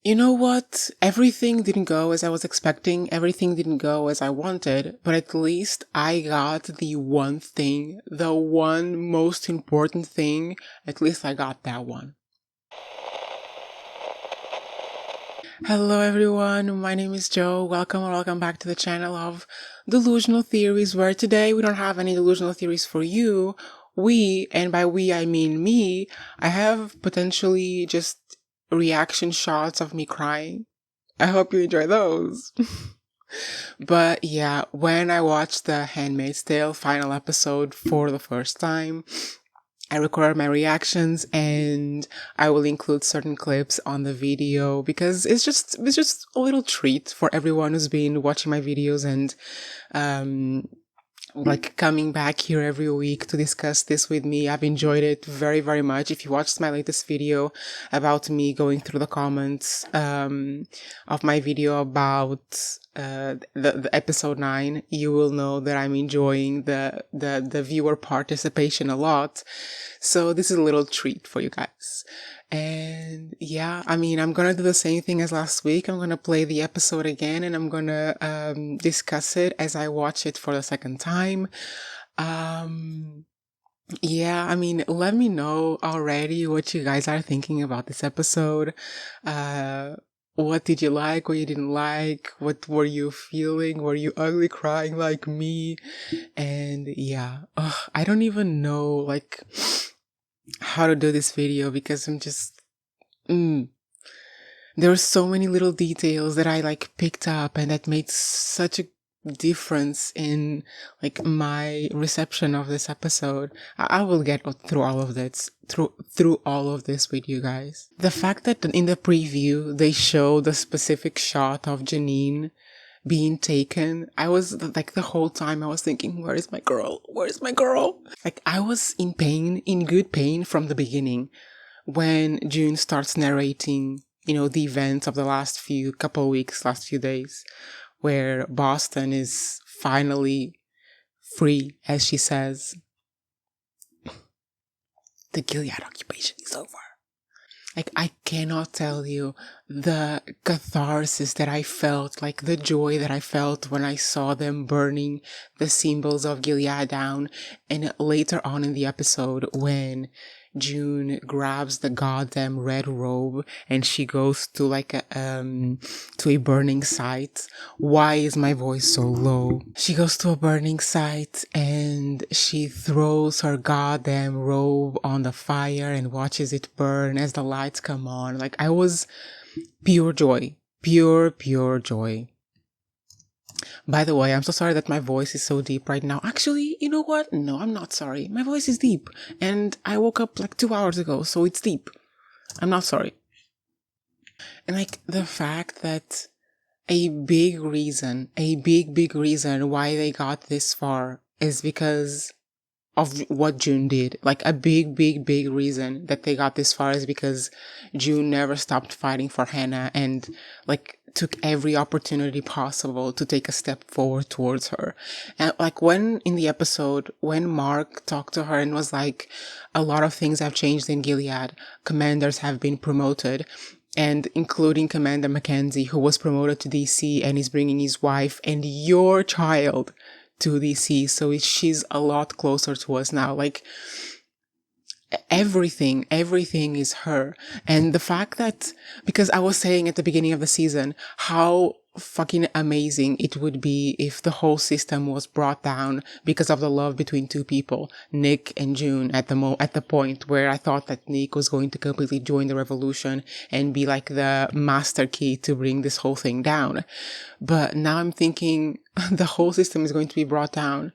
You know what? Everything didn't go as I was expecting. Everything didn't go as I wanted, but at least I got the one thing, the one most important thing. At least I got that one. Hello everyone, my name is Joe. Welcome or welcome back to the channel of Delusional Theories, where today we don't have any delusional theories for you. And by we I mean me, I have potentially just reaction shots of me crying. I hope you enjoy those. But yeah, when I watched the Handmaid's Tale final episode for the first time, I record my reactions and I will include certain clips on the video because it's just a little treat for everyone who's been watching my videos and like coming back here every week to discuss this with me. I've enjoyed it very, very much. If you watched my latest video about me going through the comments of my video about the episode 9, you will know that I'm enjoying the viewer participation a lot. So this is a little treat for you guys. And yeah, I mean, I'm gonna do the same thing as last week. I'm gonna play the episode again and I'm gonna discuss it as I watch it for the second time. Yeah, I mean, let me know already what you guys are thinking about this episode. What did you like? What you didn't like? What were you feeling? Were you ugly crying like me? And yeah, I don't even know like how to do this video because I'm just there were so many little details that I like picked up and that made such a difference in like my reception of this episode. I will get through all of this through all of this with you guys. The fact that in the preview they show the specific shot of Janine being taken, I was like the whole time I was thinking, where is my girl? Where is my girl? Like I was in pain, in good pain from the beginning when June starts narrating, you know, the events of the last few days, where Boston is finally free, as she says. The Gilead occupation is over. Like, I cannot tell you the catharsis that I felt, like the joy that I felt when I saw them burning the symbols of Gilead down. And later on in the episode, when June grabs the goddamn red robe and she goes to like to a burning site. Why is my voice so low? She goes to a burning site and she throws her goddamn robe on the fire and watches it burn as the lights come on. Like I was pure joy, pure joy. By the way, I'm so sorry that my voice is so deep right now. Actually, you know what? No, I'm not sorry. My voice is deep. And I woke up like 2 hours ago, so it's deep. I'm not sorry. And like the fact that a big reason why they got this far is because of what June did. Like a big reason that they got this far is because June never stopped fighting for Hannah and like took every opportunity possible to take a step forward towards her. And like when in the episode, when Mark talked to her and was like, a lot of things have changed in Gilead, commanders have been promoted, and including Commander Mackenzie, who was promoted to DC and is bringing his wife and your child to DC, so she's a lot closer to us now. Like everything is her. And the fact that, because I was saying at the beginning of the season how fucking amazing it would be if the whole system was brought down because of the love between two people, Nick and June, at the point where I thought that Nick was going to completely join the revolution and be like the master key to bring this whole thing down. But now I'm thinking the whole system is going to be brought down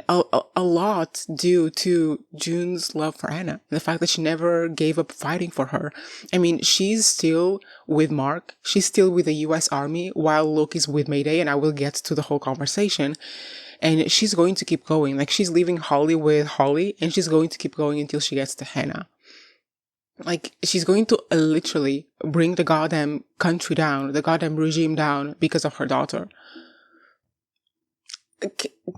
a lot due to June's love for Anna. The fact that she never gave up fighting for her. I mean, she's still with Mark. She's still with the US Army while Luke is with Mayday, and I will get to the whole conversation. And she's going to keep going. Like, she's leaving Holly with Holly, and she's going to keep going until she gets to Hannah. Like, she's going to literally bring the goddamn country down, the goddamn regime down because of her daughter.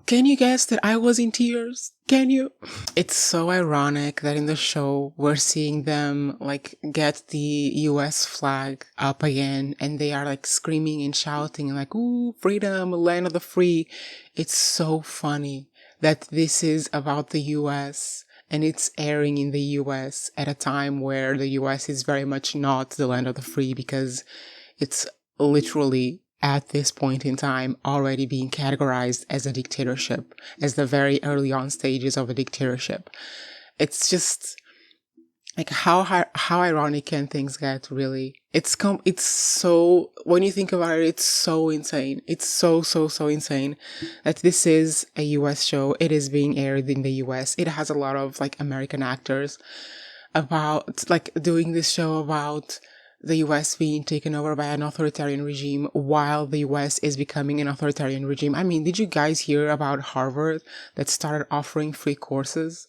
can you guess that I was in tears? Can you? It's so ironic that in the show we're seeing them like get the US flag up again and they are like screaming and shouting and like, ooh, freedom, land of the free. It's so funny that this is about the US and it's airing in the US at a time where the US is very much not the land of the free because it's literally at this point in time already being categorized as a dictatorship, as the very early on stages of a dictatorship. It's just like how ironic can things get, really? It's so, when you think about it, it's so insane. It's so insane that this is a US show. It is being aired in the US. It has a lot of like American actors about like doing this show about the US being taken over by an authoritarian regime while the US is becoming an authoritarian regime. I mean, did you guys hear about Harvard that started offering free courses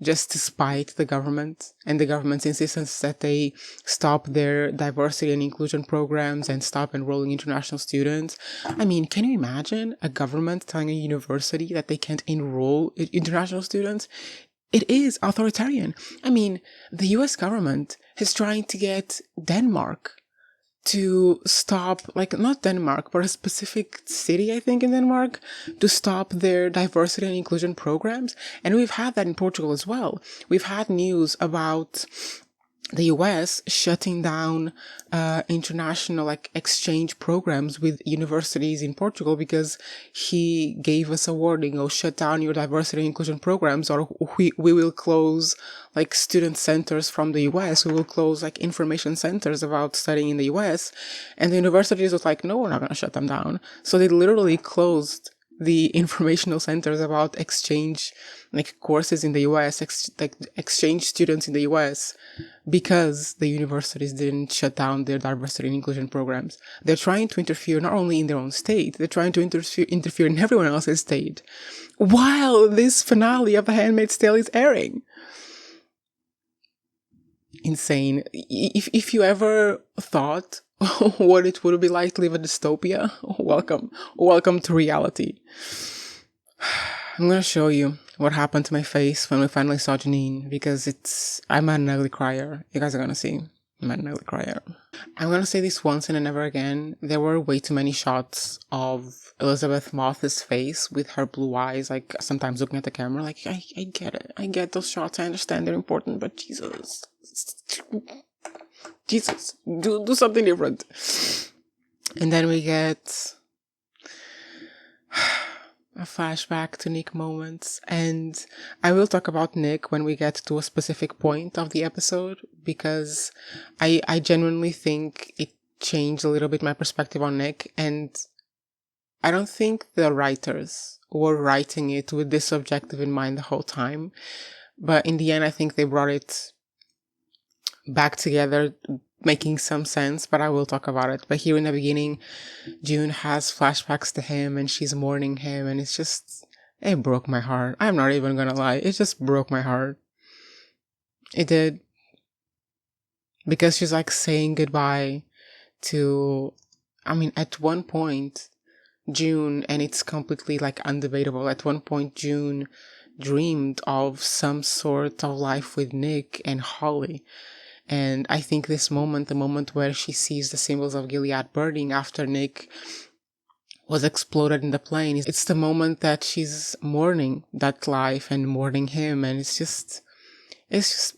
just to spite the government and the government's insistence that they stop their diversity and inclusion programs and stop enrolling international students? I mean, can you imagine a government telling a university that they can't enroll international students? It is authoritarian. I mean, the US government is trying to get Denmark to stop, like not Denmark, but a specific city, I think, in Denmark, to stop their diversity and inclusion programs. And we've had that in Portugal as well. We've had news about the US shutting down international like exchange programs with universities in Portugal because he gave us a warning, oh, shut down your diversity and inclusion programs or we will close like student centers from the US. We will close like information centers about studying in the US. And the universities was like, no, we're not going to shut them down. So they literally closed the informational centers about exchange like courses in the US, like exchange students in the US, because the universities didn't shut down their diversity and inclusion programs. They're trying to interfere not only in their own state, they're trying to interfere in everyone else's state while this finale of The Handmaid's Tale is airing. Insane. If you ever thought what it would be like to live a dystopia, welcome to reality. I'm gonna show you what happened to my face when we finally saw Janine, because I'm an ugly crier. You guys are gonna see. I'm an ugly crier. I'm gonna say this once and never again. There were way too many shots of Elizabeth Moss's face with her blue eyes, like sometimes looking at the camera, like, I get it. I get those shots. I understand they're important, but Jesus, do something different. And then we get a flashback to Nick moments, and I will talk about Nick when we get to a specific point of the episode, because I genuinely think it changed a little bit my perspective on Nick, and I don't think the writers were writing it with this objective in mind the whole time, but in the end I think they brought it back together, making some sense, but I will talk about it. But here in the beginning, June has flashbacks to him and she's mourning him, and it broke my heart. I'm not even gonna lie, it just broke my heart. It did. Because she's like saying goodbye to, I mean, at one point, June, and it's completely like undebatable, at one point June dreamed of some sort of life with Nick and Holly. And I think this moment, the moment where she sees the symbols of Gilead burning after Nick was exploded in the plane, it's the moment that she's mourning that life and mourning him. And it's just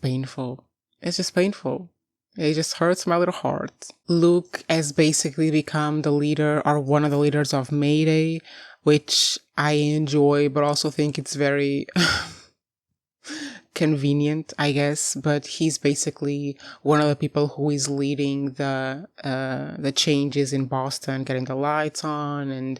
painful. It's just painful. It just hurts my little heart. Luke has basically become the leader, or one of the leaders of Mayday, which I enjoy, but also think it's very convenient, I guess. But he's basically one of the people who is leading the changes in Boston, getting the lights on and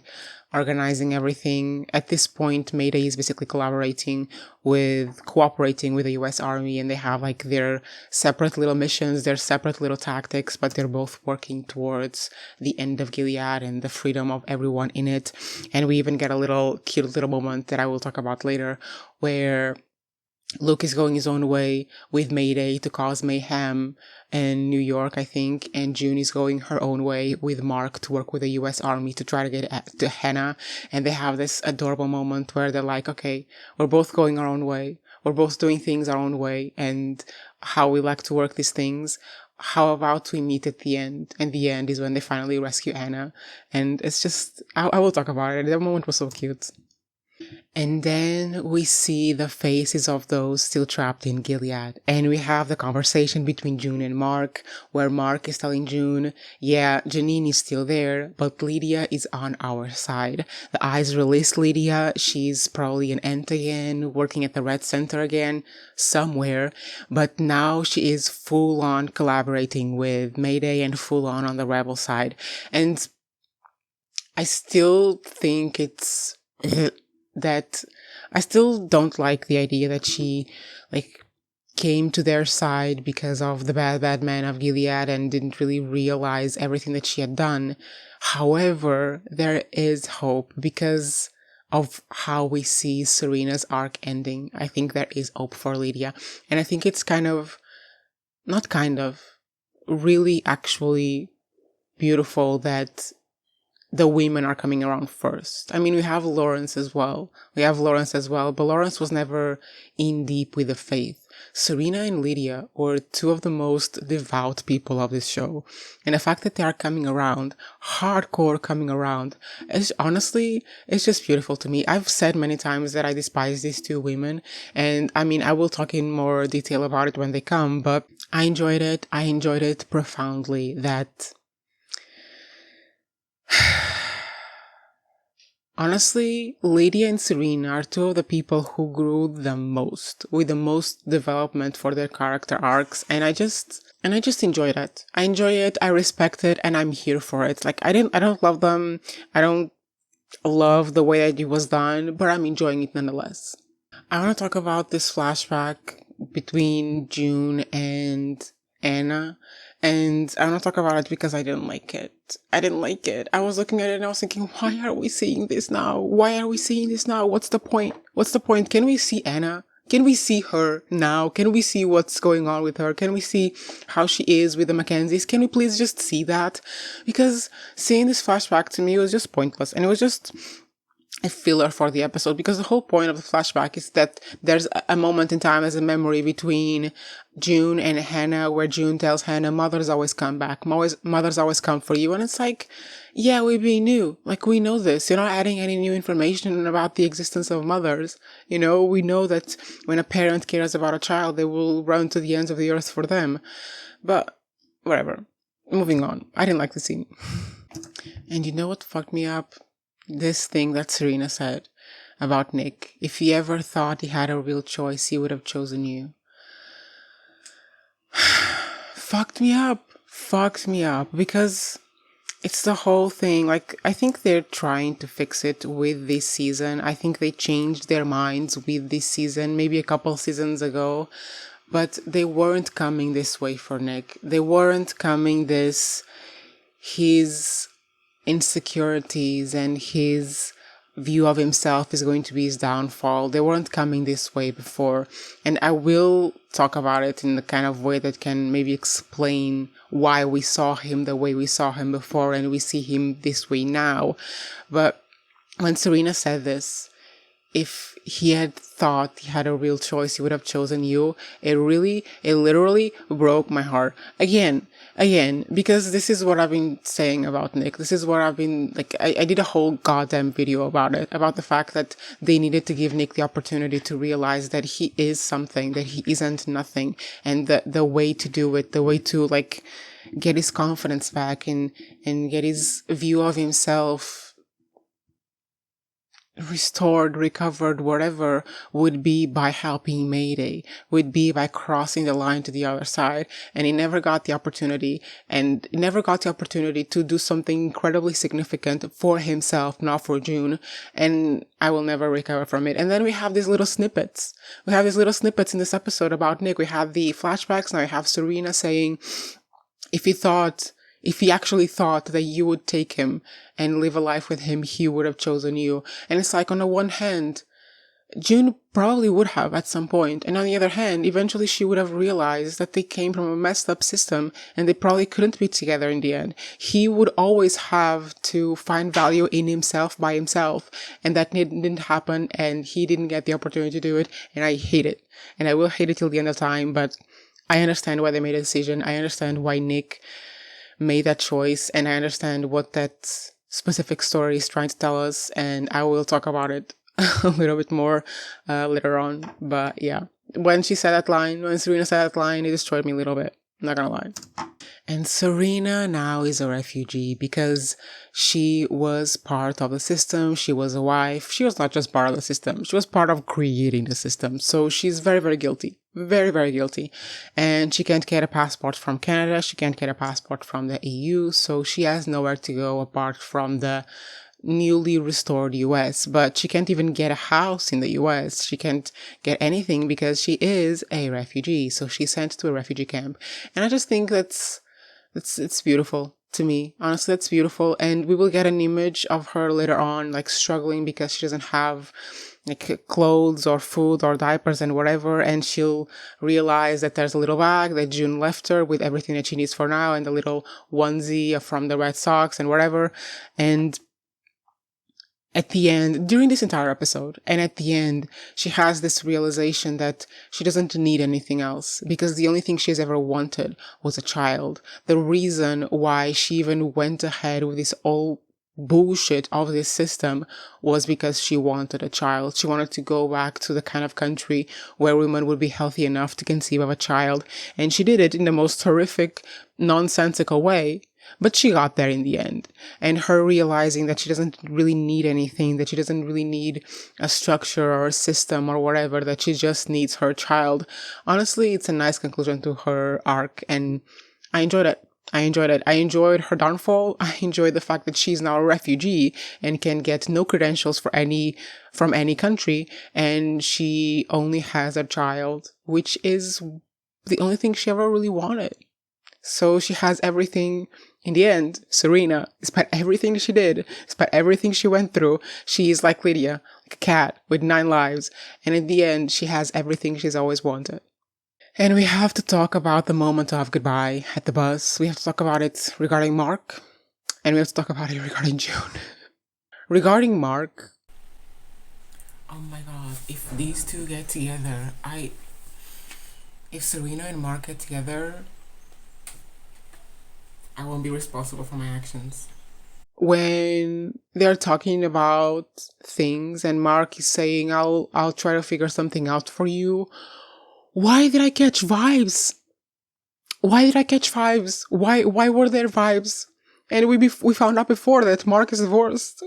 organizing everything. At this point, Mayday is basically cooperating with the US Army, and they have like their separate little missions, their separate little tactics, but they're both working towards the end of Gilead and the freedom of everyone in it. And we even get a cute little moment that I will talk about later, where Luke is going his own way with Mayday to cause mayhem in New York, I think, and June is going her own way with Mark to work with the US Army to try to get to Hannah. And they have this adorable moment where they're like, okay, we're both going our own way. We're both doing things our own way and how we like to work these things. How about we meet at the end? And the end is when they finally rescue Anna. And it's just, I will talk about it. That moment was so cute. And then we see the faces of those still trapped in Gilead. And we have the conversation between June and Mark, where Mark is telling June, yeah, Janine is still there, but Lydia is on our side. The eyes released Lydia. She's probably an aunt again, working at the Red Center again, somewhere. But now she is full on collaborating with Mayday and full on the rebel side. And I still think it's that I still don't like the idea that she came to their side because of the bad man of Gilead and didn't really realize everything that she had done. However, there is hope because of how we see Serena's arc ending. I think there is hope for Lydia. And I think it's really actually beautiful that the women are coming around first. I mean, we have Lawrence as well, but Lawrence was never in deep with the faith. Serena and Lydia were two of the most devout people of this show. And the fact that they are coming around, hardcore coming around, it's just beautiful to me. I've said many times that I despise these two women. And I mean, I will talk in more detail about it when they come, but I enjoyed it. I enjoyed it profoundly that honestly, Lydia and Serena are two of the people who grew the most, with the most development for their character arcs, and I just enjoyed it. I enjoy it, I respect it, and I'm here for it. Like, I don't love them, I don't love the way that it was done, but I'm enjoying it nonetheless. I want to talk about this flashback between June and Anna. And I want to talk about it because I didn't like it. I was looking at it and I was thinking, why are we seeing this now? What's the point? Can we see Anna? Can we see her now? Can we see what's going on with her? Can we see how she is with the Mackenzies? Can we please just see that? Because seeing this flashback to me was just pointless. And it was just a filler for the episode, because the whole point of the flashback is that there's a moment in time as a memory between June and Hannah, where June tells Hannah, mothers always come back, mothers always come for you. And it's like, yeah, we knew, like, we know this. You're not adding any new information about the existence of mothers. You know, we know that when a parent cares about a child, they will run to the ends of the earth for them. But whatever, moving on. I didn't like the scene. And you know what fucked me up? This thing that Serena said about Nick. If he ever thought he had a real choice, he would have chosen you. Fucked me up, because it's the whole thing. Like, I think they're trying to fix it with this season. I think they changed their minds with this season, maybe a couple seasons ago, but they weren't coming this way for Nick. They weren't coming his insecurities and his view of himself is going to be his downfall. They weren't coming this way before. And I will talk about it in the kind of way that can maybe explain why we saw him the way we saw him before and we see him this way now. But when Serena said this, if he had thought he had a real choice, he would have chosen you. It literally broke my heart. Again, because this is what I've been saying about Nick. This is what I've been, like, I did a whole goddamn video about it, about the fact that they needed to give Nick the opportunity to realize that he is something, that he isn't nothing. And the way to do it, the way to, like, get his confidence back and get his view of himself restored, recovered, whatever, would be by helping Mayday, would be by crossing the line to the other side. And he never got the opportunity, to do something incredibly significant for himself, not for June. And I will never recover from it. And then we have these little snippets. in this episode about Nick. We have the flashbacks. Now we have Serena saying, if he actually thought that you would take him and live a life with him, he would have chosen you. And it's like, on the one hand, June probably would have at some point. And on the other hand, eventually she would have realized that they came from a messed up system and they probably couldn't be together in the end. He would always have to find value in himself by himself. And that didn't happen and he didn't get the opportunity to do it. And I hate it. And I will hate it till the end of time. But I understand why they made a decision. I understand why Nick made that choice. And I understand what that specific story is trying to tell us. And I will talk about it a little bit more later on. But yeah, when Serena said that line, it destroyed me a little bit. I'm not gonna lie. And Serena now is a refugee because she was part of the system. She was a wife. She was not just part of the system. She was part of creating the system. So she's very, very guilty. Very, very guilty. And she can't get a passport from Canada. She can't get a passport from the EU. So she has nowhere to go apart from the newly restored US, but she can't even get a house in the US. She can't get anything because she is a refugee. So she's sent to a refugee camp. And I just think it's beautiful to me. Honestly, that's beautiful. And we will get an image of her later on, like struggling because she doesn't have like clothes or food or diapers and whatever. And she'll realize that there's a little bag that June left her with everything that she needs for now and the little onesie from the Red Sox and whatever. And at the end, during this entire episode, and at the end, she has this realization that she doesn't need anything else because the only thing she's ever wanted was a child. The reason why she even went ahead with this all bullshit of this system was because she wanted a child. She wanted to go back to the kind of country where women would be healthy enough to conceive of a child. And she did it in the most horrific, nonsensical way. But she got there in the end. And her realizing that she doesn't really need anything, that she doesn't really need a structure or a system or whatever, that she just needs her child. Honestly, it's a nice conclusion to her arc and I enjoyed it. I enjoyed her downfall. I enjoyed the fact that she's now a refugee and can get no credentials from any country. And she only has a child, which is the only thing she ever really wanted. So she has everything in the end. Serena, despite everything she did, despite everything she went through, she is like Lydia, like a cat with 9 lives. And in the end, she has everything she's always wanted. And we have to talk about the moment of goodbye at the bus. We have to talk about it regarding Mark. And we have to talk about it regarding June. Regarding Mark. Oh my god, if these two get together, if Serena and Mark get together, I won't be responsible for my actions. When they're talking about things and Mark is saying, I'll try to figure something out for you. Why did I catch vibes? Why were there vibes? And we found out before that Mark is divorced.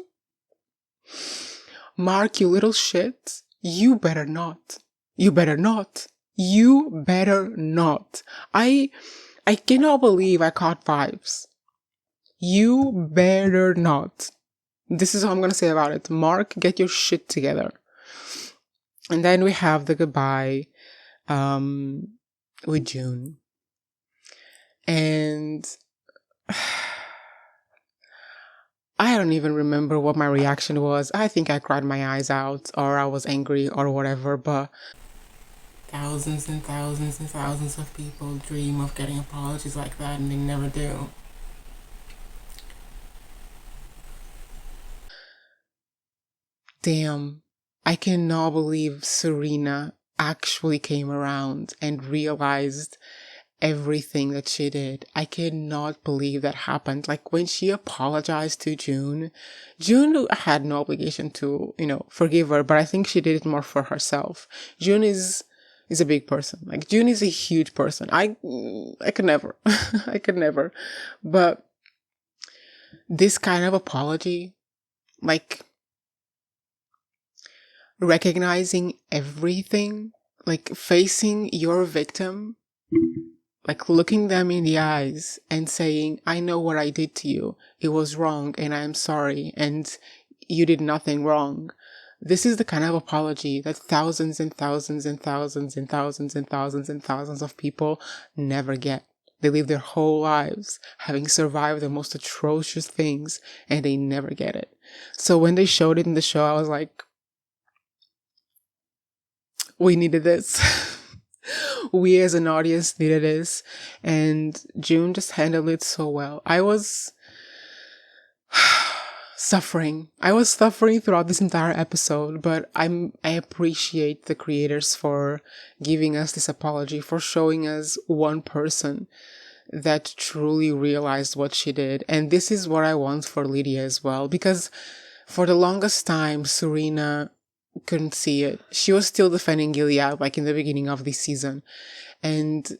Mark, you little shit. You better not. You better not. You better not. I cannot believe I caught vibes. You better not. This is all I'm going to say about it. Mark, get your shit together. And then we have the goodbye with June. And I don't even remember what my reaction was. I think I cried my eyes out or I was angry or whatever, but thousands and thousands and thousands of people dream of getting apologies like that and they never do. Damn, I cannot believe Serena actually came around and realized everything that she did. I cannot believe that happened. Like when she apologized to June had no obligation to, forgive her, but I think she did it more for herself. June is a big person. Like June is a huge person. I could never. I could never. But this kind of apology, like recognizing everything, like facing your victim, like looking them in the eyes and saying, I know what I did to you. It was wrong and I'm sorry and you did nothing wrong. This is the kind of apology that thousands and thousands and thousands and thousands and thousands and thousands of people never get. They live their whole lives having survived the most atrocious things and they never get it. So when they showed it in the show, I was like, We needed this. We as an audience needed this. And June just handled it so well. I was suffering. I was suffering throughout this entire episode, but I appreciate the creators for giving us this apology, for showing us one person that truly realized what she did. And this is what I want for Lydia as well, because for the longest time, Serena couldn't see it. She was still defending Gilead, like in the beginning of this season. And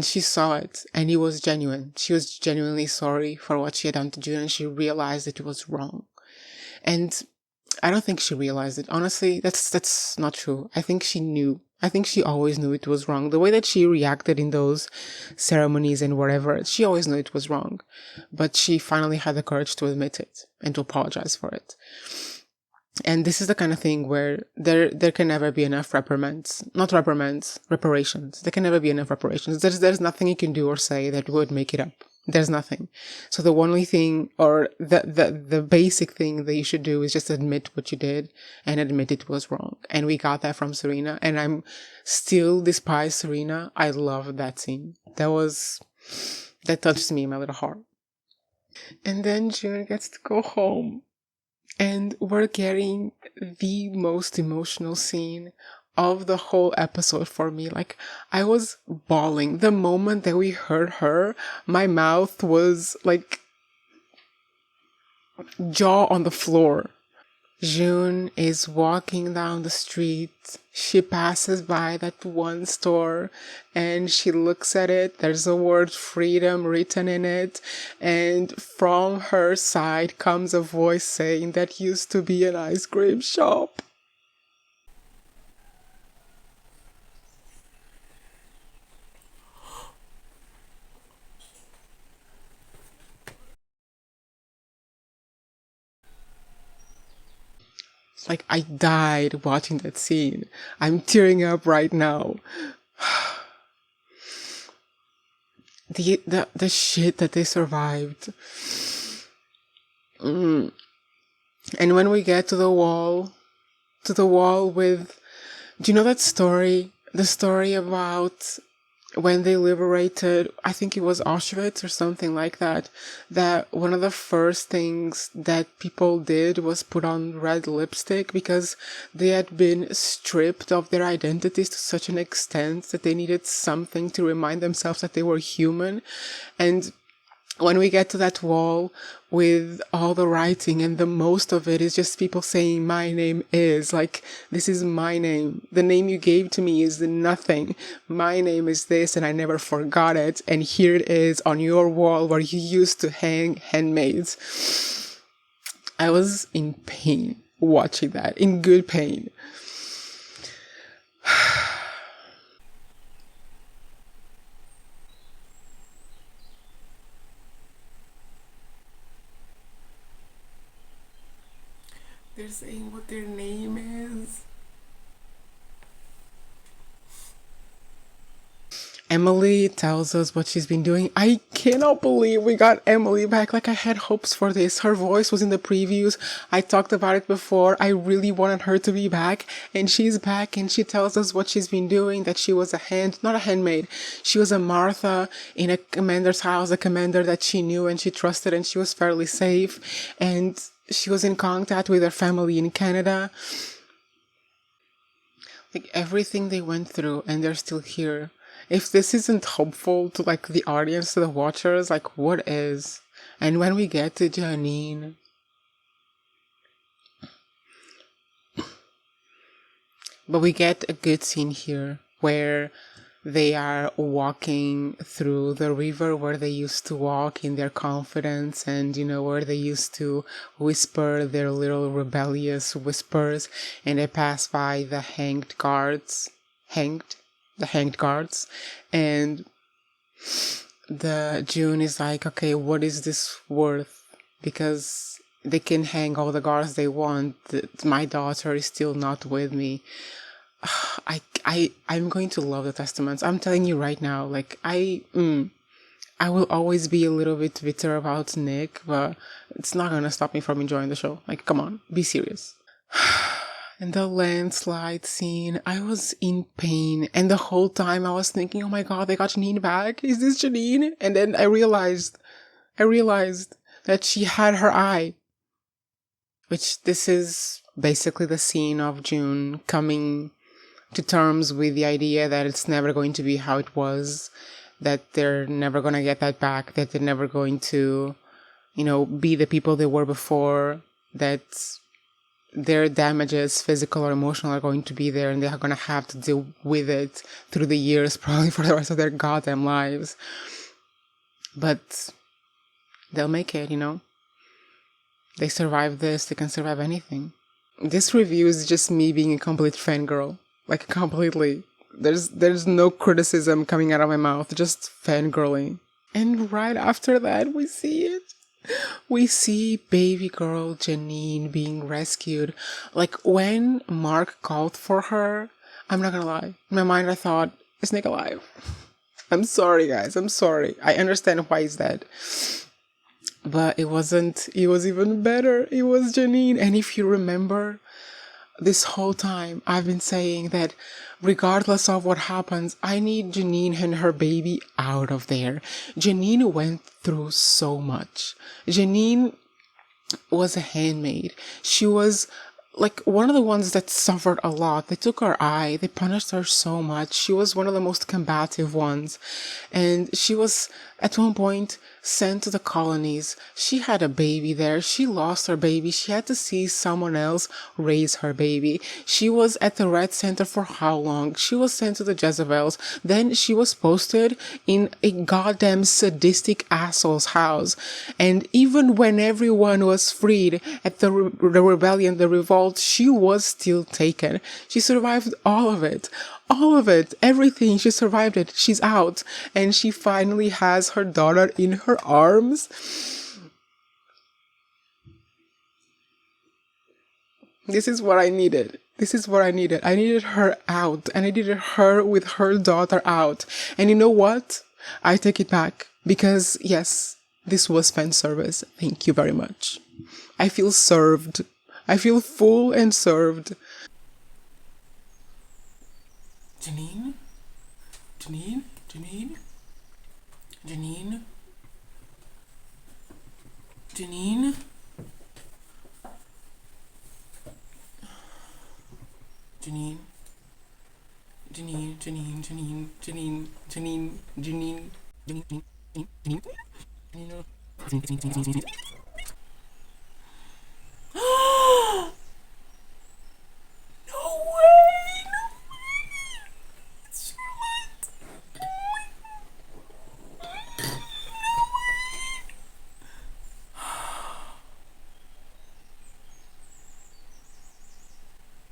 she saw it, and it was genuine. She was genuinely sorry for what she had done to June, and she realized that it was wrong. And I don't think she realized it. Honestly, that's not true. I think she knew. I think she always knew it was wrong. The way that she reacted in those ceremonies and whatever, she always knew it was wrong. But she finally had the courage to admit it and to apologize for it. And this is the kind of thing where there can never be enough reparations. There can never be enough reparations. There's nothing you can do or say that would make it up. There's nothing. So the only thing, or the basic thing that you should do is just admit what you did and admit it was wrong. And we got that from Serena. And I'm still, despise Serena, I love that scene. That touched me in my little heart. And then June gets to go home. And we're getting the most emotional scene of the whole episode for me. Like, I was bawling. The moment that we heard her, my mouth was like jaw on the floor. June is walking down the street. She passes by that one store and she looks at it. There's the word freedom written in it. And from her side comes a voice saying that used to be an ice cream shop. Like, I died watching that scene. I'm tearing up right now. The shit that they survived. And when we get to the wall with, do you know that story? The story about when they liberated, I think it was Auschwitz or something like that, that one of the first things that people did was put on red lipstick because they had been stripped of their identities to such an extent that they needed something to remind themselves that they were human. And when we get to that wall with all the writing, and the most of it is just people saying, my name is, like, this is my name. The name you gave to me is nothing. My name is this, and I never forgot it. And here it is on your wall where you used to hang handmaids. I was in pain watching that, in good pain. They're saying what their name is. Emily tells us what she's been doing. I cannot believe we got Emily back. Like, I had hopes for this. Her voice was in the previews. I talked about it before. I really wanted her to be back. And she's back and she tells us what she's been doing. That she was not a handmaid. She was a Martha in a commander's house, a commander that she knew and she trusted and she was fairly safe. And she was in contact with her family in Canada. Like, everything they went through and they're still here. If this isn't hopeful to, like, the audience, to the watchers, like, what is? And when we get to Janine, but we get a good scene here where they are walking through the river where they used to walk in their confidence and, you know, where they used to whisper their little rebellious whispers, and they pass by the hanged guards, and the June is like, okay, what is this worth? Because they can hang all the guards they want. My daughter is still not with me. I'm going to love the Testaments. I'm telling you right now, like, I will always be a little bit bitter about Nick, but it's not gonna stop me from enjoying the show. Like, come on, be serious. And the landslide scene, I was in pain. And the whole time I was thinking, oh my god, they got Janine back? Is this Janine? And then I realized that she had her eye. Which this is basically the scene of June coming to terms with the idea that it's never going to be how it was, that they're never going to get that back, that they're never going to, be the people they were before, that their damages, physical or emotional, are going to be there and they're going to have to deal with it through the years, probably for the rest of their goddamn lives. But they'll make it, They survive this, they can survive anything. This review is just me being a complete fangirl. Like, completely. There's no criticism coming out of my mouth, just fangirling. And right after that, we see it. We see baby girl Janine being rescued. Like, when Mark called for her, I'm not gonna lie. In my mind, I thought, is Nick alive? I'm sorry, guys. I'm sorry. I understand why he's dead. But it wasn't. It was even better. It was Janine. And if you remember, this whole time I've been saying that regardless of what happens, I need Janine and her baby out of there. Janine went through so much. Janine was a handmaid. She was like one of the ones that suffered a lot. They took her eye. They punished her so much. She was one of the most combative ones. And she was at one point sent to the colonies. She had a baby there. She lost her baby. She had to see someone else raise her baby. She was at the Red Center for how long? She was sent to the Jezebels. Then she was posted in a goddamn sadistic asshole's house. And even when everyone was freed at the rebellion, the revolt, she was still taken. She survived all of it. All of it, everything, she survived it. She's out. And she finally has her daughter in her arms. This is what I needed. This is what I needed. I needed her out. And I needed her with her daughter out. And you know what? I take it back. Because, yes, this was fan service. Thank you very much. I feel served. I feel full and served. Janine? Janine? Janine? Janine? Janine? Janine? Janine, Janine, Janine, Janine, Janine, Janine, Janine, Janine, Janine, Janine.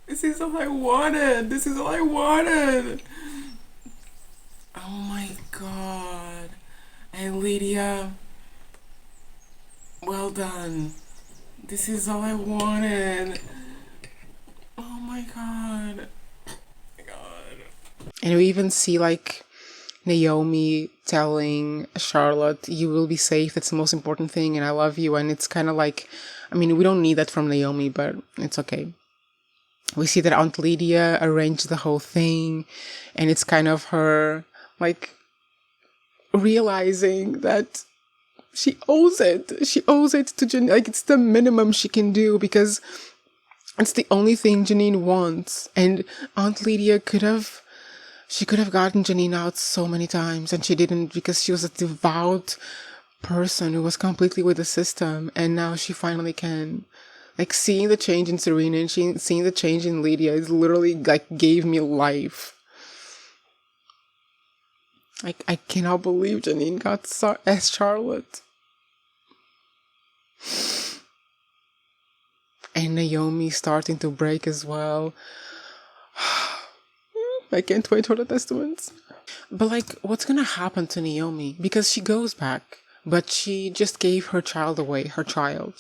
This is all I wanted. This is all I wanted. Oh my god. Aunt Lydia. Well done. This is all I wanted. Oh my god. And we even see like Naomi telling Charlotte, you will be safe. That's the most important thing. And I love you. And it's kind of like, I mean, we don't need that from Naomi, but it's okay. We see that Aunt Lydia arranged the whole thing, and it's kind of her, like, realizing that she owes it. She owes it to Janine. Like, it's the minimum she can do because it's the only thing Janine wants. And Aunt Lydia could have gotten Janine out so many times, and she didn't because she was a devout person who was completely with the system, and now she finally can. Like, seeing the change in Serena and seeing the change in Lydia is literally, like, gave me life. Like, I cannot believe Janine got as Charlotte. And Naomi starting to break as well. I can't wait for the testaments. But, like, what's gonna happen to Naomi? Because she goes back. But she just gave her child away, her child,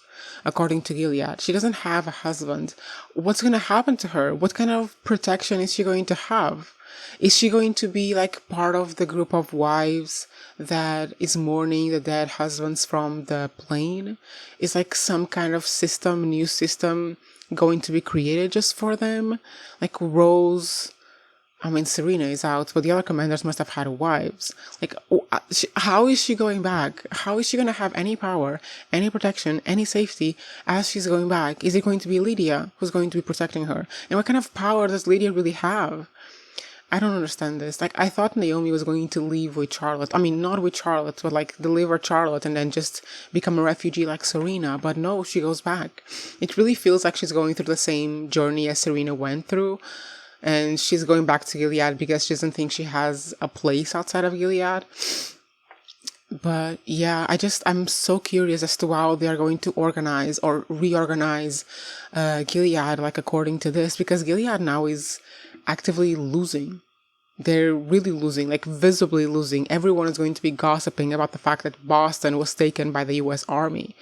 according to Gilead. She doesn't have a husband. What's going to happen to her? What kind of protection is she going to have? Is she going to be like part of the group of wives that is mourning the dead husbands from the plane? Is like some kind of system, new system going to be created just for them. Like Serena is out, but the other commanders must have had wives. Like, how is she going back? How is she going to have any power, any protection, any safety as she's going back? Is it going to be Lydia who's going to be protecting her? And what kind of power does Lydia really have? I don't understand this. Like, I thought Naomi was going to leave with Charlotte. I mean, not with Charlotte, but like deliver Charlotte and then just become a refugee like Serena. But no, she goes back. It really feels like she's going through the same journey as Serena went through. And she's going back to Gilead because she doesn't think she has a place outside of Gilead. But yeah, I'm so curious as to how they are going to organize or reorganize Gilead, like according to this, because Gilead now is actively losing. They're really losing, like visibly losing. Everyone is going to be gossiping about the fact that Boston was taken by the US Army.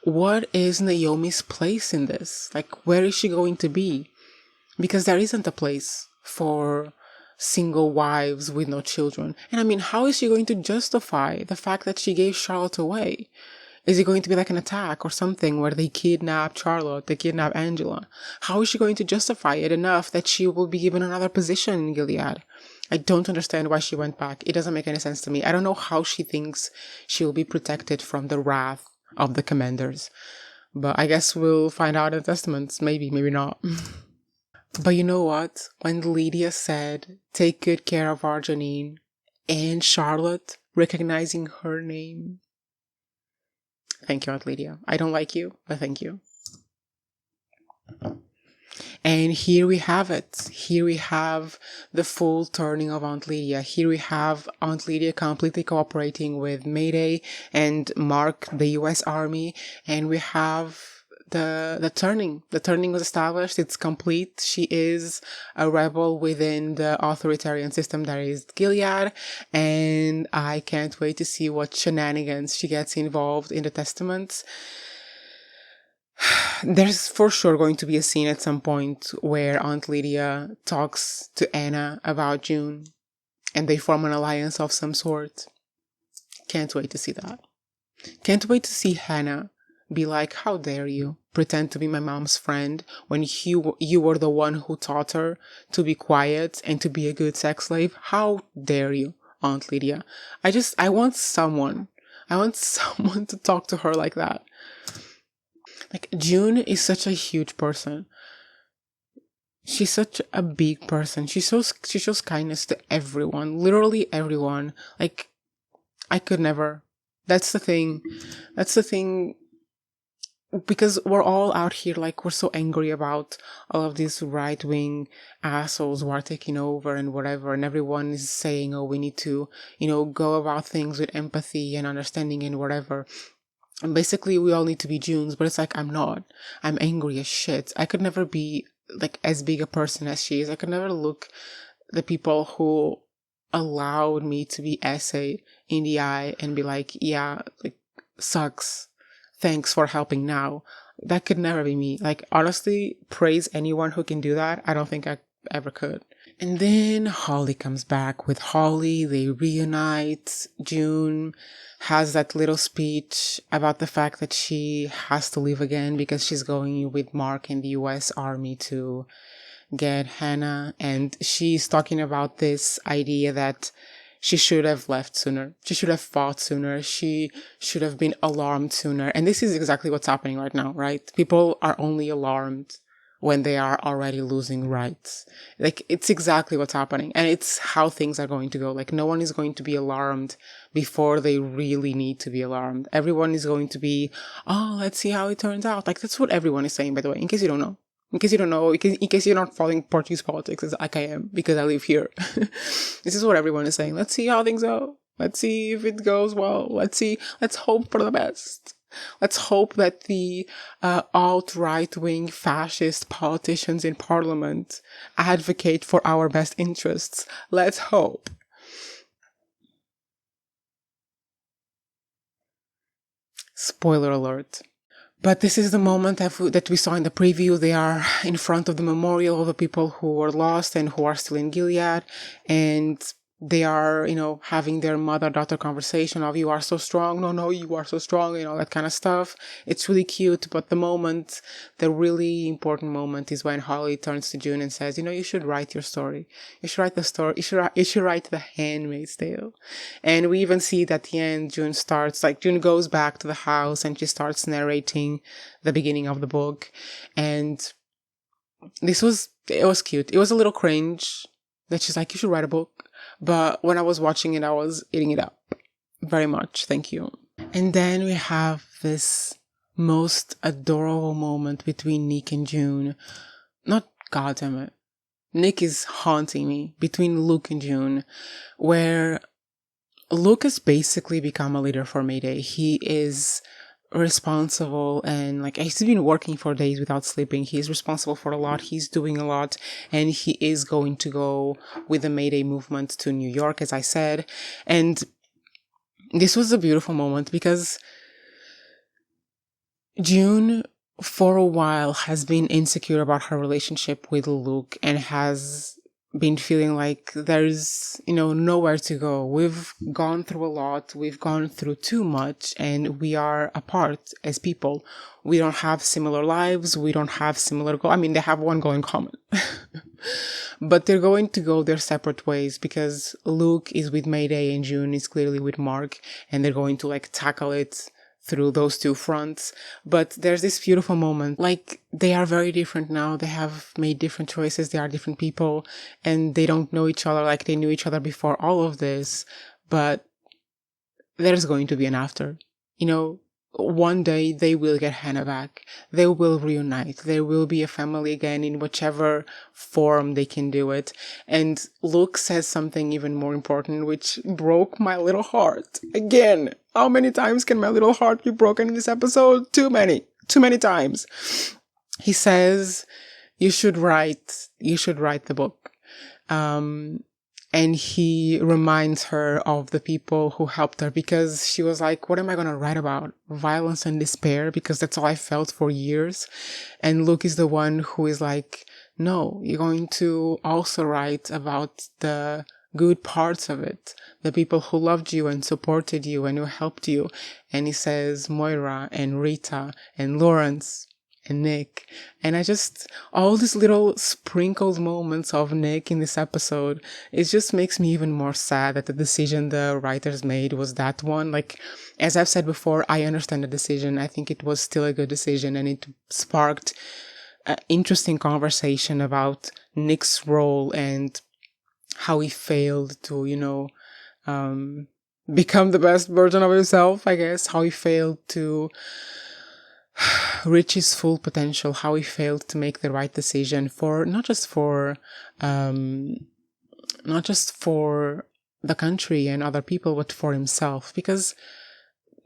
What is Naomi's place in this? Like, where is she going to be? Because there isn't a place for single wives with no children. And I mean, how is she going to justify the fact that she gave Charlotte away? Is it going to be like an attack or something where they kidnap Charlotte, they kidnap Angela? How is she going to justify it enough that she will be given another position in Gilead? I don't understand why she went back. It doesn't make any sense to me. I don't know how she thinks she will be protected from the wrath of the commanders. But I guess we'll find out in the Testaments. Maybe, maybe not. But you know what? When Lydia said, take good care of our Janine, and Charlotte recognizing her name. Thank you, Aunt Lydia. I don't like you, but thank you. And here we have it. Here we have the full turning of Aunt Lydia. Here we have Aunt Lydia completely cooperating with Mayday and Mark, the US Army. And we have the turning. The turning was established. It's complete. She is a rebel within the authoritarian system that is Gilead. And I can't wait to see what shenanigans she gets involved in the Testaments. There's for sure going to be a scene at some point where Aunt Lydia talks to Anna about June and they form an alliance of some sort. Can't wait to see that. Can't wait to see Hannah be like, how dare you pretend to be my mom's friend when you were the one who taught her to be quiet and to be a good sex slave? How dare you, Aunt Lydia? I want someone to talk to her like that. Like, June is such a huge person. She's such a big person. She shows kindness to everyone. Literally everyone. Like, I could never. That's the thing. Because we're all out here, like, we're so angry about all of these right-wing assholes who are taking over and whatever. And everyone is saying, oh, we need to, go about things with empathy and understanding and whatever. And basically, we all need to be Junes, but it's like, I'm not. I'm angry as shit. I could never be, like, as big a person as she is. I could never look the people who allowed me to be essay in the eye and be like, yeah, like, sucks. Thanks for helping now. That could never be me. Like, honestly, praise anyone who can do that. I don't think I ever could. And then Holly comes back. With Holly, they reunite. June has that little speech about the fact that she has to leave again because she's going with Mark in the US Army to get Hannah. And she's talking about this idea that she should have left sooner. She should have fought sooner. She should have been alarmed sooner. And this is exactly what's happening right now, right? People are only alarmed when they are already losing rights. Like, it's exactly what's happening. And it's how things are going to go. Like, no one is going to be alarmed before they really need to be alarmed. Everyone is going to be, oh, let's see how it turns out. Like, that's what everyone is saying, by the way, in case you don't know. In case you're not following Portuguese politics, as like I am, because I live here. This is what everyone is saying. Let's see how things go. Let's see if it goes well. Let's hope for the best. Let's hope that the alt-right-wing fascist politicians in Parliament advocate for our best interests. Let's hope. Spoiler alert. But this is the moment that we saw in the preview. They are in front of the memorial of the people who were lost and who are still in Gilead. And they are, having their mother-daughter conversation of you are so strong, no, you are so strong, that kind of stuff. It's really cute, but the really important moment is when Holly turns to June and says, you should write your story. You should write the story. You should write the Handmaid's Tale. And we even see that at the end, June goes back to the house and she starts narrating the beginning of the book. And it was cute. It was a little cringe that she's like, you should write a book. But when I was watching it, I was eating it up very much. Thank you. And then we have this most adorable moment between Nick and June. Not, goddamn it. Nick is haunting me between Luke and June, where Luke has basically become a leader for Mayday. He is responsible and he's been working for days without sleeping. He's responsible for a lot. He's doing a lot, and he is going to go with the Mayday movement to New York, as I said. And this was a beautiful moment because June for a while has been insecure about her relationship with Luke and has been feeling like there's, nowhere to go. We've gone through a lot. We've gone through too much, and we are apart as people. We don't have similar lives. We don't have similar goals. I mean, they have one goal in common, but they're going to go their separate ways because Luke is with Mayday and June is clearly with Mark, and they're going to tackle it through those two fronts. But there's this beautiful moment. They are very different now. They have made different choices. They are different people, and they don't know each other like they knew each other before all of this. But there's going to be an after. One day they will get Hannah back. They will reunite. There will be a family again in whichever form they can do it. And Luke says something even more important, which broke my little heart. Again, how many times can my little heart be broken in this episode? Too many times. He says, you should write the book. And he reminds her of the people who helped her, because she was like, what am I going to write about? Violence and despair, because that's all I felt for years. And Luke is the one who is like, no, you're going to also write about the good parts of it, the people who loved you and supported you and who helped you. And he says Moira and Rita and Lawrence and Nick. And all these little sprinkled moments of Nick in this episode, it just makes me even more sad that the decision the writers made was that one. As I've said before, I understand the decision. I think it was still a good decision, and it sparked an interesting conversation about Nick's role and how he failed to, become the best version of himself, I guess. How he failed to reach his full potential, how he failed to make the right decision for not just for the country and other people, but for himself. Because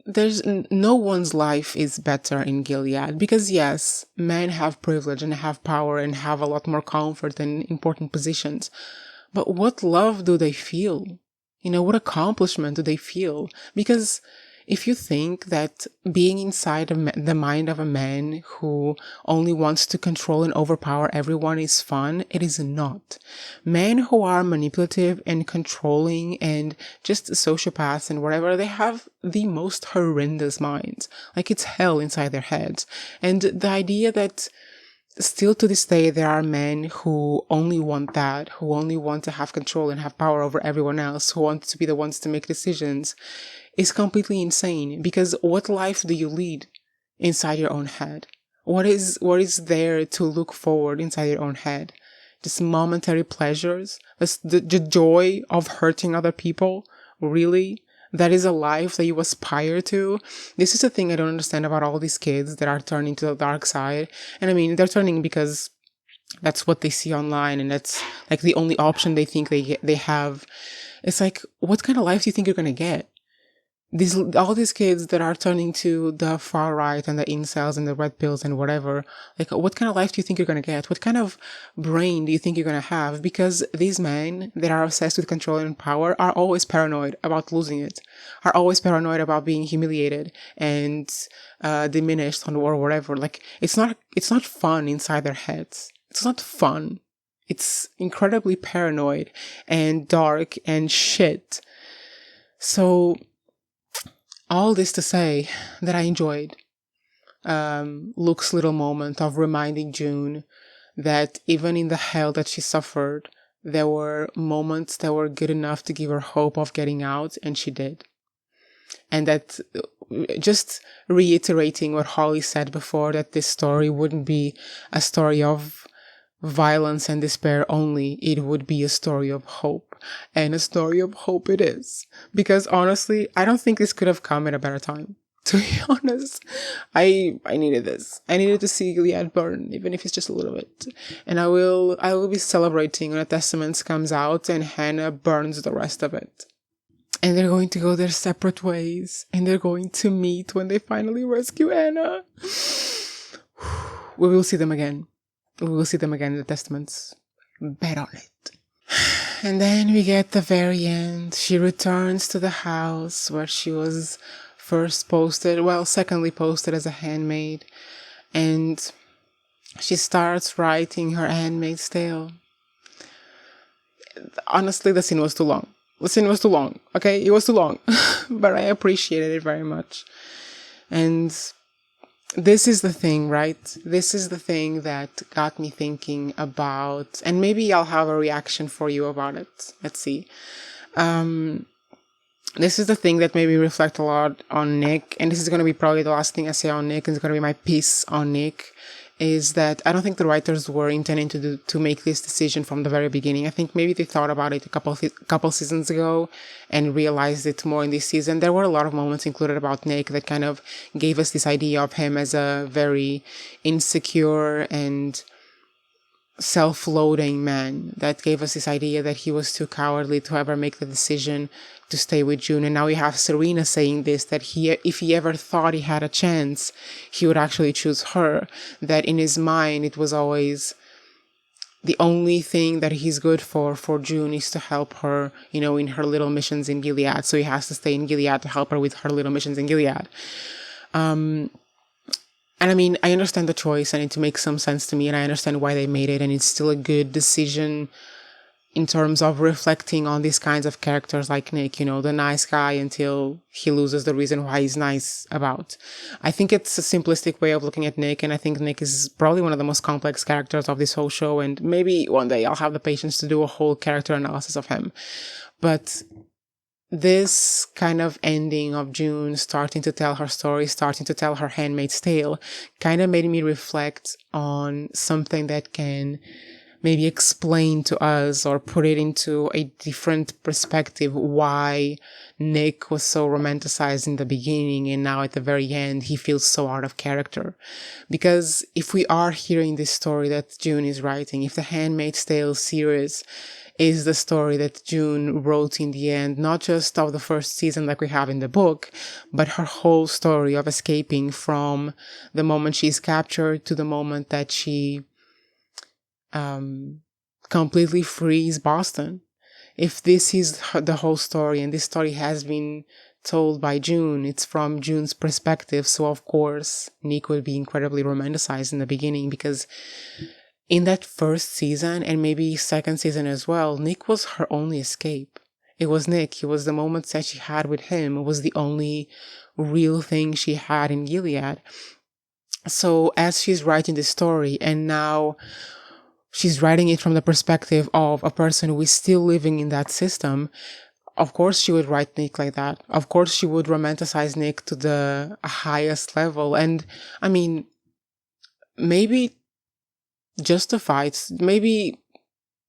there's no one's life is better in Gilead. Because yes, men have privilege and have power and have a lot more comfort and important positions. But what love do they feel? What accomplishment do they feel? Because if you think that being inside the mind of a man who only wants to control and overpower everyone is fun, it is not. Men who are manipulative and controlling and just sociopaths and whatever, they have the most horrendous minds. It's hell inside their heads. And the idea that still to this day, there are men who only want that, who only want to have control and have power over everyone else, who want to be the ones to make decisions, is completely insane. Because what life do you lead inside your own head? What is there to look forward inside your own head? Just momentary pleasures? The joy of hurting other people? Really? That is a life that you aspire to? This is the thing I don't understand about all these kids that are turning to the dark side. And I mean, they're turning because that's what they see online, and that's the only option they think they have. It's what kind of life do you think you're going to get? All these kids that are turning to the far right and the incels and the red pills and whatever, what kind of life do you think you're going to get? What kind of brain do you think you're going to have? Because these men that are obsessed with control and power are always paranoid about losing it, are always paranoid about being humiliated and diminished or whatever. It's not fun inside their heads. It's not fun. It's incredibly paranoid and dark and shit. So all this to say that I enjoyed Luke's little moment of reminding June that even in the hell that she suffered, there were moments that were good enough to give her hope of getting out, and she did. And that, just reiterating what Holly said before, that this story wouldn't be a story of violence and despair only, it would be a story of hope. And a story of hope it is. Because honestly, I don't think this could have come at a better time. To be honest, I needed this. I needed to see Gilead burn, even if it's just a little bit. And I will be celebrating when A Testament comes out and Hannah burns the rest of it. And they're going to go their separate ways. And they're going to meet when they finally rescue Hannah. We will see them again. We will see them again in The Testaments. Bet on it. And then we get the very end. She returns to the house where she was secondly posted as a handmaid. And she starts writing her handmaid's tale. Honestly, the scene was too long. Okay? It was too long. But I appreciated it very much. And this is the thing, right? This is the thing that got me thinking about, and maybe I'll have a reaction for you about it. Let's see. This is the thing that made me reflect a lot on Nick, and this is going to be probably the last thing I say on Nick, and it's going to be my piece on Nick, is that I don't think the writers were intending to make this decision from the very beginning. I think maybe they thought about it a couple seasons ago and realized it more in this season. There were a lot of moments included about Nick that kind of gave us this idea of him as a very insecure and self-loathing man, that gave us this idea that he was too cowardly to ever make the decision to stay with June. And now we have Serena saying this, that if he ever thought he had a chance, he would actually choose her. That in his mind, it was always the only thing that he's good for June is to help her, in her little missions in Gilead. So he has to stay in Gilead to help her with her little missions in Gilead. And I mean, I understand the choice and it makes some sense to me, and I understand why they made it, and it's still a good decision in terms of reflecting on these kinds of characters like Nick, the nice guy until he loses the reason why he's nice about. I think it's a simplistic way of looking at Nick, and I think Nick is probably one of the most complex characters of this whole show, and maybe one day I'll have the patience to do a whole character analysis of him. But this kind of ending of June starting to tell her story, starting to tell her handmaid's tale, kind of made me reflect on something that can maybe explain to us or put it into a different perspective why Nick was so romanticized in the beginning and now at the very end he feels so out of character. Because if we are hearing this story that June is writing, if the Handmaid's Tale series is the story that June wrote in the end, not just of the first season like we have in the book, but her whole story of escaping from the moment she's captured to the moment that she completely frees Boston. If this is the whole story, and this story has been told by June, it's from June's perspective, so of course Nick would be incredibly romanticized in the beginning, because in that first season, and maybe second season as well, Nick was her only escape. It was Nick. It was the moments that she had with him. It was the only real thing she had in Gilead. So as she's writing this story, and now she's writing it from the perspective of a person who is still living in that system, of course she would write Nick like that. Of course she would romanticize Nick to the highest level. And I mean, maybe justified, maybe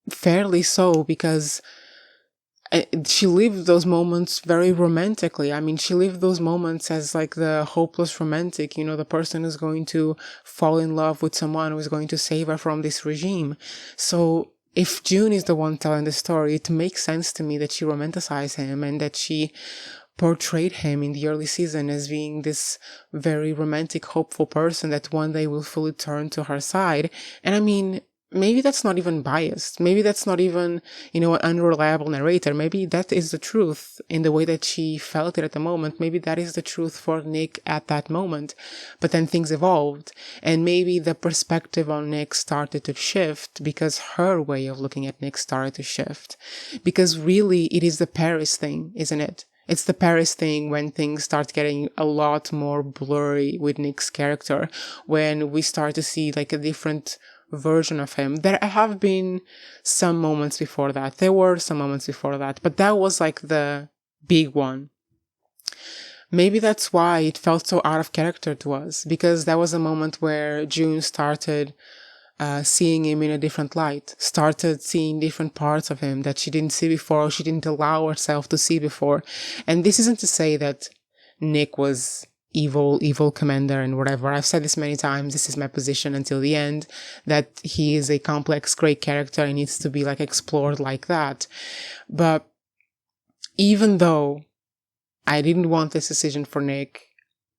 fairly so, because she lived those moments very romantically. I mean, she lived those moments as like the hopeless romantic, the person who's going to fall in love with someone who is going to save her from this regime. So if June is the one telling the story, it makes sense to me that she romanticized him and that she portrayed him in the early season as being this very romantic, hopeful person that one day will fully turn to her side. And I mean, maybe that's not even biased. Maybe that's not even, an unreliable narrator. Maybe that is the truth in the way that she felt it at the moment. Maybe that is the truth for Nick at that moment. But then things evolved. And maybe the perspective on Nick started to shift because her way of looking at Nick started to shift. Because really, it is the Paris thing, isn't it? It's the Paris thing when things start getting a lot more blurry with Nick's character, when we start to see like a different version of him. There have been some moments before that. There were some moments before that, but that was like the big one. Maybe that's why it felt so out of character to us, because that was a moment where June started seeing him in a different light, started seeing different parts of him that she didn't see before, or she didn't allow herself to see before. And this isn't to say that Nick was evil commander and whatever. I've said this many times. This is my position until the end, that he is a complex, great character and needs to be like explored like that. But even though I didn't want this decision for Nick,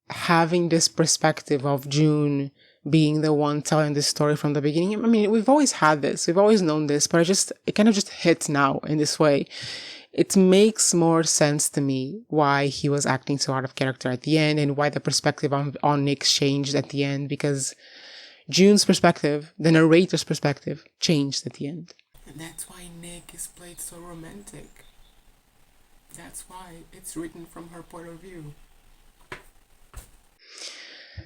having this perspective of June being the one telling this story from the beginning. I mean, we've always had this. We've always known this, but it kind of just hits now in this way. It makes more sense to me why he was acting so out of character at the end and why the perspective on Nick changed at the end, because June's perspective, the narrator's perspective, changed at the end. And that's why Nick is played so romantic. That's why it's written from her point of view.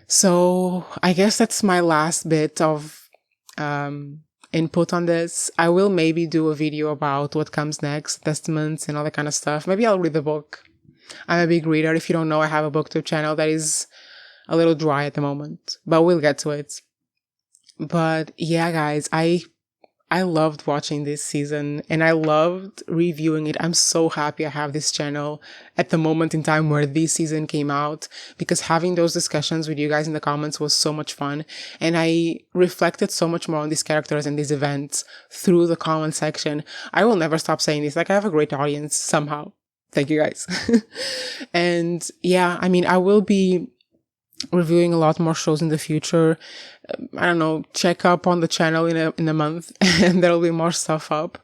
So I guess that's my last bit of input on this. I will maybe do a video about what comes next, testaments and all that kind of stuff. Maybe I'll read the book. I'm a big reader. If you don't know, I have a booktube channel that is a little dry at the moment, but we'll get to it. But yeah, guys, I loved watching this season and I loved reviewing it. I'm so happy I have this channel at the moment in time where this season came out, because having those discussions with you guys in the comments was so much fun. And I reflected so much more on these characters and these events through the comment section. I will never stop saying this. Like, I have a great audience somehow. Thank you guys. And yeah, I mean, I will be reviewing a lot more shows in the future. I don't know, check up on the channel in a month and there'll be more stuff up.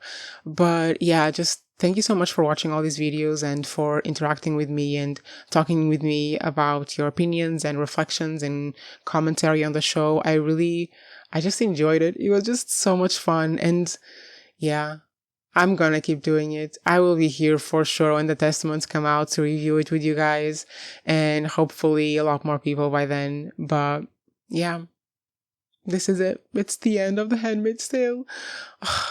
But yeah, just thank you so much for watching all these videos and for interacting with me and talking with me about your opinions and reflections and commentary on the show. I just enjoyed it. It was just so much fun. And yeah, I'm gonna keep doing it. I will be here for sure when the testaments come out to review it with you guys, and hopefully a lot more people by then. But yeah, this is it. It's the end of The Handmaid's Tale.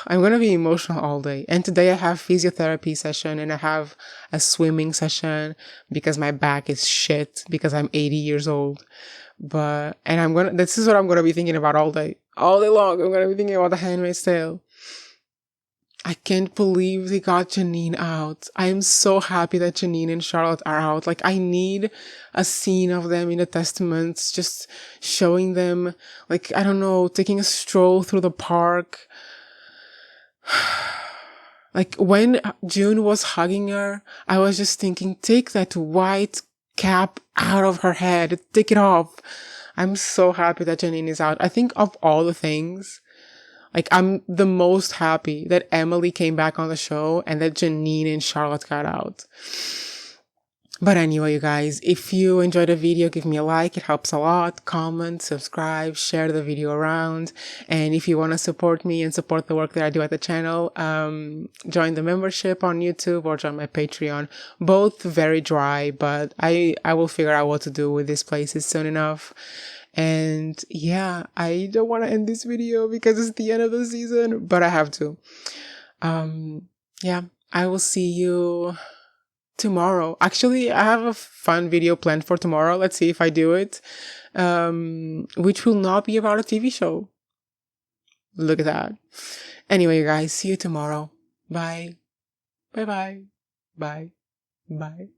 I'm gonna be emotional all day. And today I have physiotherapy session and I have a swimming session because my back is shit because I'm 80 years old. This is what I'm gonna be thinking about all day. All day long, I'm gonna be thinking about The Handmaid's Tale. I can't believe they got Janine out. I am so happy that Janine and Charlotte are out. Like, I need a scene of them in the testaments, just showing them, like, I don't know, taking a stroll through the park. Like, when June was hugging her, I was just thinking, take that white cap out of her head. Take it off. I'm so happy that Janine is out. I think of all the things, like, I'm the most happy that Emily came back on the show and that Janine and Charlotte got out. But anyway, you guys, if you enjoyed the video, give me a like. It helps a lot. Comment, subscribe, share the video around. And if you want to support me and support the work that I do at the channel, join the membership on YouTube or join my Patreon. Both very dry, but I will figure out what to do with these places soon enough. And yeah, I don't want to end this video because it's the end of the season, but I have to. Yeah, I will see you tomorrow. Actually, I have a fun video planned for tomorrow. Let's see if I do it. Which will not be about a TV show. Look at that. Anyway, you guys, see you tomorrow. Bye. Bye-bye. Bye. Bye.